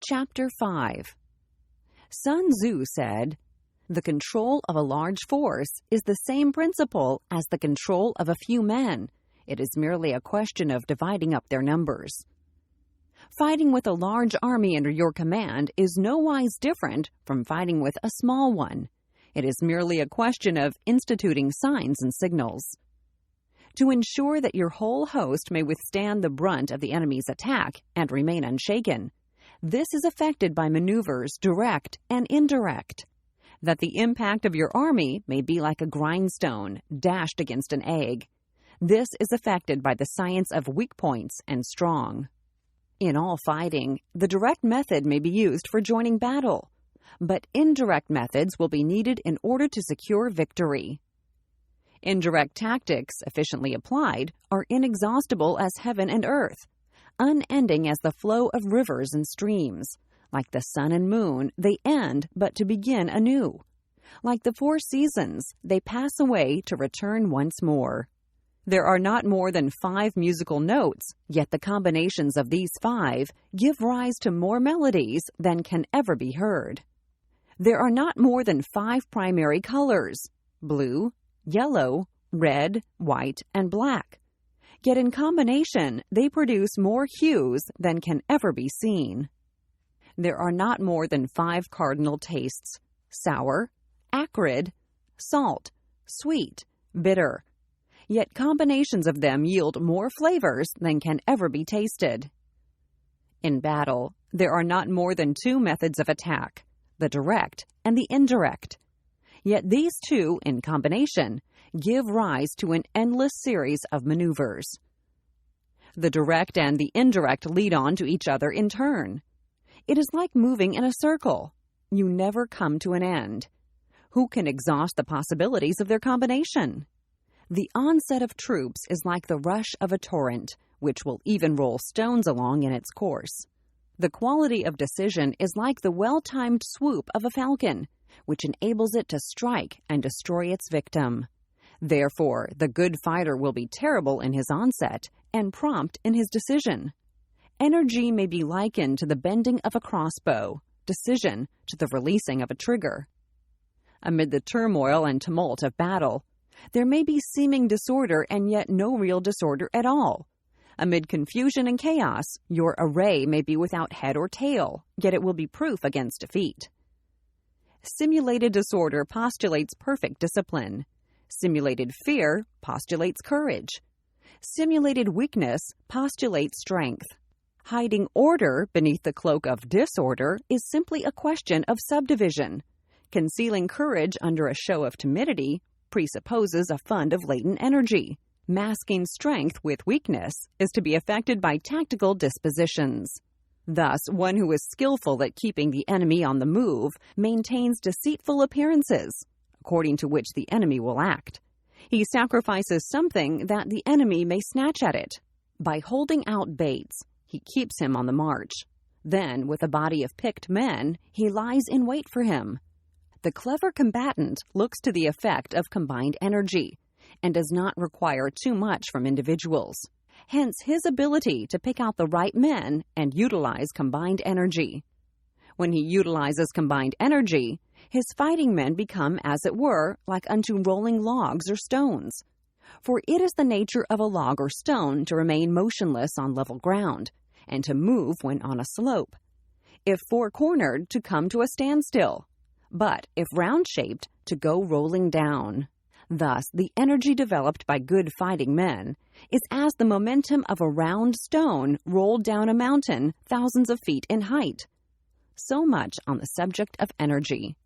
Chapter 5. Sun Tzu said, "The control of a large force is the same principle as the control of a few men. It is merely a question of dividing up their numbers." Fighting with a large army under your command is nowise different from fighting with a small one. It is merely a question of instituting signs and signals. To ensure that your whole host may withstand the brunt of the enemy's attack and remain unshaken, this is effected by maneuvers direct and indirect. That the impact of your army may be like a grindstone dashed against an egg. This is effected by the science of weak points and strong. In all fighting, the direct method may be used for joining battle, but indirect methods will be needed in order to secure victory. Indirect tactics, efficiently applied, are inexhaustible as heaven and earth, unending as the flow of rivers and streams. Like the sun and moon, they end but to begin anew. Like the 4 seasons, they pass away to return once more. There are not more than 5 musical notes, yet the combinations of these 5 give rise to more melodies than can ever be heard. There are not more than 5 primary colors: blue, yellow, red, white, and black. Yet in combination, they produce more hues than can ever be seen. There are not more than 5 cardinal tastes: sour, acrid, salt, sweet, bitter. Yet combinations of them yield more flavors than can ever be tasted. In battle, there are not more than 2 methods of attack: the direct and the indirect. Yet these 2, in combination, give rise to an endless series of maneuvers. The direct and the indirect lead on to each other in turn. It is like moving in a circle. You never come to an end. Who can exhaust the possibilities of their combination? The onset of troops is like the rush of a torrent, which will even roll stones along in its course. The quality of decision is like the well-timed swoop of a falcon, which enables it to strike and destroy its victim. Therefore, the good fighter will be terrible in his onset and prompt in his decision. Energy may be likened to the bending of a crossbow, decision to the releasing of a trigger. Amid the turmoil and tumult of battle, there may be seeming disorder and yet no real disorder at all. Amid confusion and chaos, your array may be without head or tail, yet it will be proof against defeat. Simulated disorder postulates perfect discipline. Simulated fear postulates courage. Simulated weakness postulates strength. Hiding order beneath the cloak of disorder is simply a question of subdivision. Concealing courage under a show of timidity presupposes a fund of latent energy. Masking strength with weakness is to be effected by tactical dispositions. Thus, one who is skillful at keeping the enemy on the move maintains deceitful appearances, according to which the enemy will act. He sacrifices something that the enemy may snatch at it. By holding out baits, he keeps him on the march. Then, with a body of picked men, he lies in wait for him. The clever combatant looks to the effect of combined energy and does not require too much from individuals. Hence his ability to pick out the right men and utilize combined energy. When he utilizes combined energy, his fighting men become, as it were, like unto rolling logs or stones. For it is the nature of a log or stone to remain motionless on level ground, and to move when on a slope. If 4-cornered, to come to a standstill, but if round-shaped, to go rolling down. Thus, the energy developed by good fighting men is as the momentum of a round stone rolled down a mountain thousands of feet in height. So much on the subject of energy.